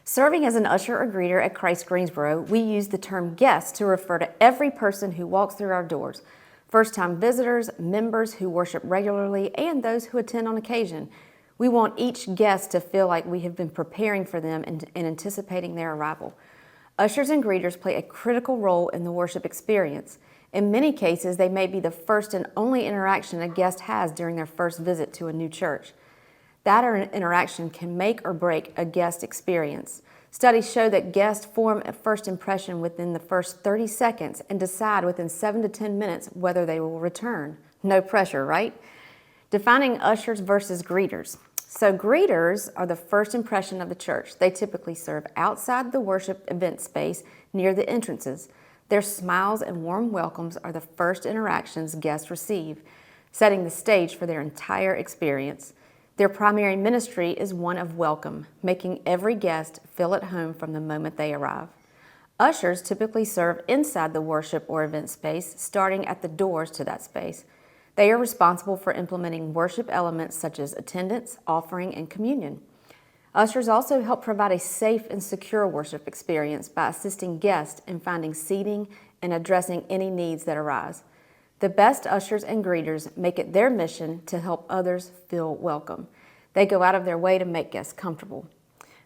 Serving as an usher or greeter at Christ Greensboro, we use the term guest to refer to every person who walks through our doors. First-time visitors, members who worship regularly, and those who attend on occasion. We want each guest to feel like we have been preparing for them and anticipating their arrival. Ushers and greeters play a critical role in the worship experience. In many cases, they may be the first and only interaction a guest has during their first visit to a new church. That interaction can make or break a guest experience. Studies show that guests form a first impression within the first 30 seconds and decide within 7 to 10 minutes whether they will return. No pressure, right? Defining ushers versus greeters. So greeters are the first impression of the church. They typically serve outside the worship event space near the entrances. Their smiles and warm welcomes are the first interactions guests receive, setting the stage for their entire experience. Their primary ministry is one of welcome, making every guest feel at home from the moment they arrive. Ushers typically serve inside the worship or event space, starting at the doors to that space. They are responsible for implementing worship elements such as attendance, offering, and communion. Ushers also help provide a safe and secure worship experience by assisting guests in finding seating and addressing any needs that arise. The best ushers and greeters make it their mission to help others feel welcome. They go out of their way to make guests comfortable.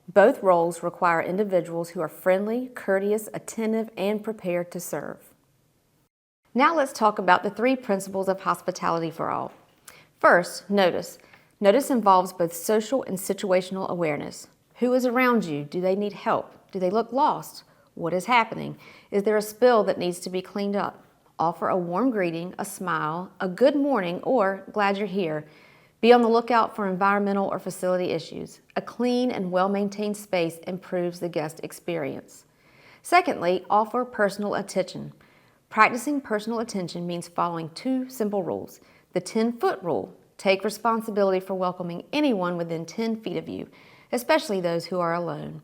Both roles require individuals who are friendly, courteous, attentive, and prepared to serve. Now let's talk about the 3 principles of hospitality for all. First, notice. Notice involves both social and situational awareness. Who is around you? Do they need help? Do they look lost? What is happening? Is there a spill that needs to be cleaned up? Offer a warm greeting, a smile, a good morning, or glad you're here. Be on the lookout for environmental or facility issues. A clean and well-maintained space improves the guest experience. Secondly, offer personal attention. Practicing personal attention means following 2 simple rules. The 10-foot rule. Take responsibility for welcoming anyone within 10 feet of you, especially those who are alone.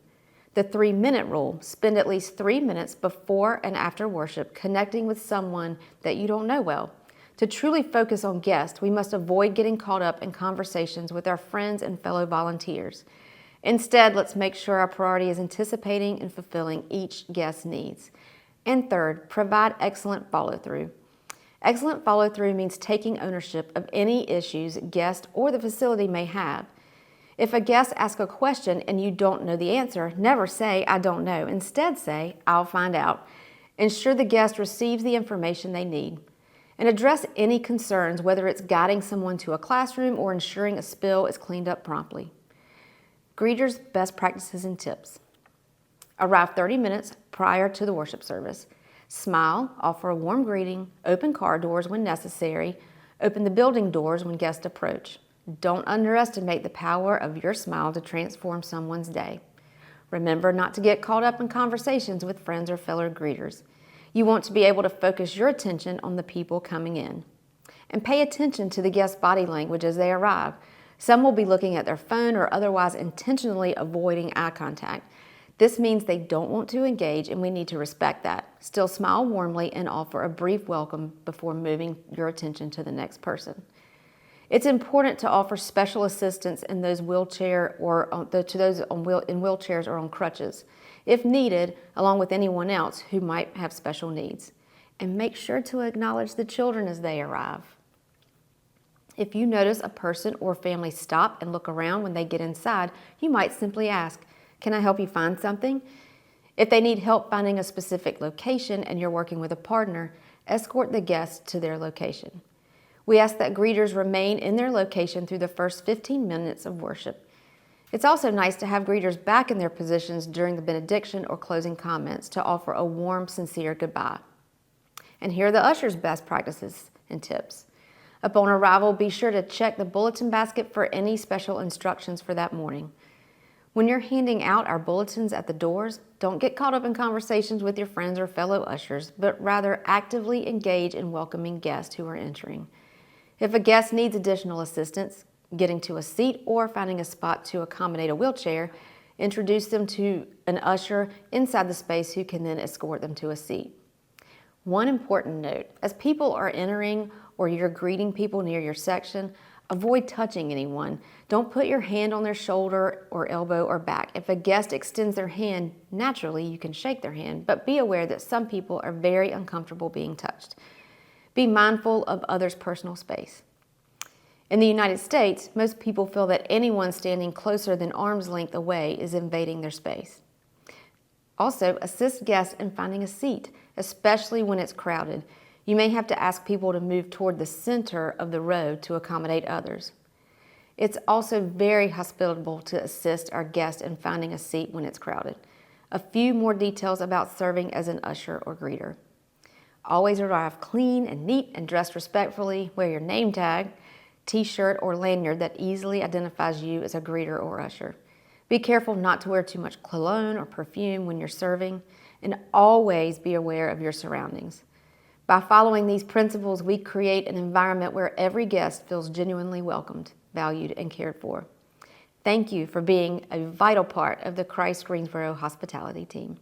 The 3-minute rule. Spend at least 3 minutes before and after worship connecting with someone that you don't know well. To truly focus on guests, we must avoid getting caught up in conversations with our friends and fellow volunteers. Instead, let's make sure our priority is anticipating and fulfilling each guest's needs. And third, provide excellent follow-through. Excellent follow-through means taking ownership of any issues guest or the facility may have. If a guest asks a question and you don't know the answer, never say, "I don't know." Instead say, "I'll find out." Ensure the guest receives the information they need. And address any concerns, whether it's guiding someone to a classroom or ensuring a spill is cleaned up promptly. Greeters' best practices and tips. Arrive 30 minutes prior to the worship service. Smile, offer a warm greeting, open car doors when necessary, open the building doors when guests approach. Don't underestimate the power of your smile to transform someone's day. Remember not to get caught up in conversations with friends or fellow greeters. You want to be able to focus your attention on the people coming in. And pay attention to the guest's body language as they arrive. Some will be looking at their phone or otherwise intentionally avoiding eye contact. This means they don't want to engage, and we need to respect that. Still smile warmly and offer a brief welcome before moving your attention to the next person. It's important to offer special assistance in those in wheelchairs or on crutches, if needed, along with anyone else who might have special needs. And make sure to acknowledge the children as they arrive. If you notice a person or family stop and look around when they get inside, you might simply ask, "Can I help you find something?" If they need help finding a specific location and you're working with a partner, escort the guest to their location. We ask that greeters remain in their location through the first 15 minutes of worship. It's also nice to have greeters back in their positions during the benediction or closing comments to offer a warm, sincere goodbye. And here are the ushers' best practices and tips. Upon arrival, be sure to check the bulletin basket for any special instructions for that morning. When you're handing out our bulletins at the doors, don't get caught up in conversations with your friends or fellow ushers, but rather actively engage in welcoming guests who are entering. If a guest needs additional assistance, getting to a seat or finding a spot to accommodate a wheelchair, introduce them to an usher inside the space who can then escort them to a seat. One important note, as people are entering or you're greeting people near your section, Avoid touching anyone. Don't put your hand on their shoulder or elbow or back. If a guest extends their hand, naturally you can shake their hand, but be aware that some people are very uncomfortable being touched. Be mindful of others' personal space. In the United States, most people feel that anyone standing closer than arm's length away is invading their space. Also, assist guests in finding a seat, especially when it's crowded. You may have to ask people to move toward the center of the row to accommodate others. It's also very hospitable to assist our guests in finding a seat when it's crowded. A few more details about serving as an usher or greeter. Always arrive clean and neat and dressed respectfully. Wear your name tag, t-shirt, or lanyard that easily identifies you as a greeter or usher. Be careful not to wear too much cologne or perfume when you're serving, and always be aware of your surroundings. By following these principles, we create an environment where every guest feels genuinely welcomed, valued, and cared for. Thank you for being a vital part of the Christ Greensboro hospitality team.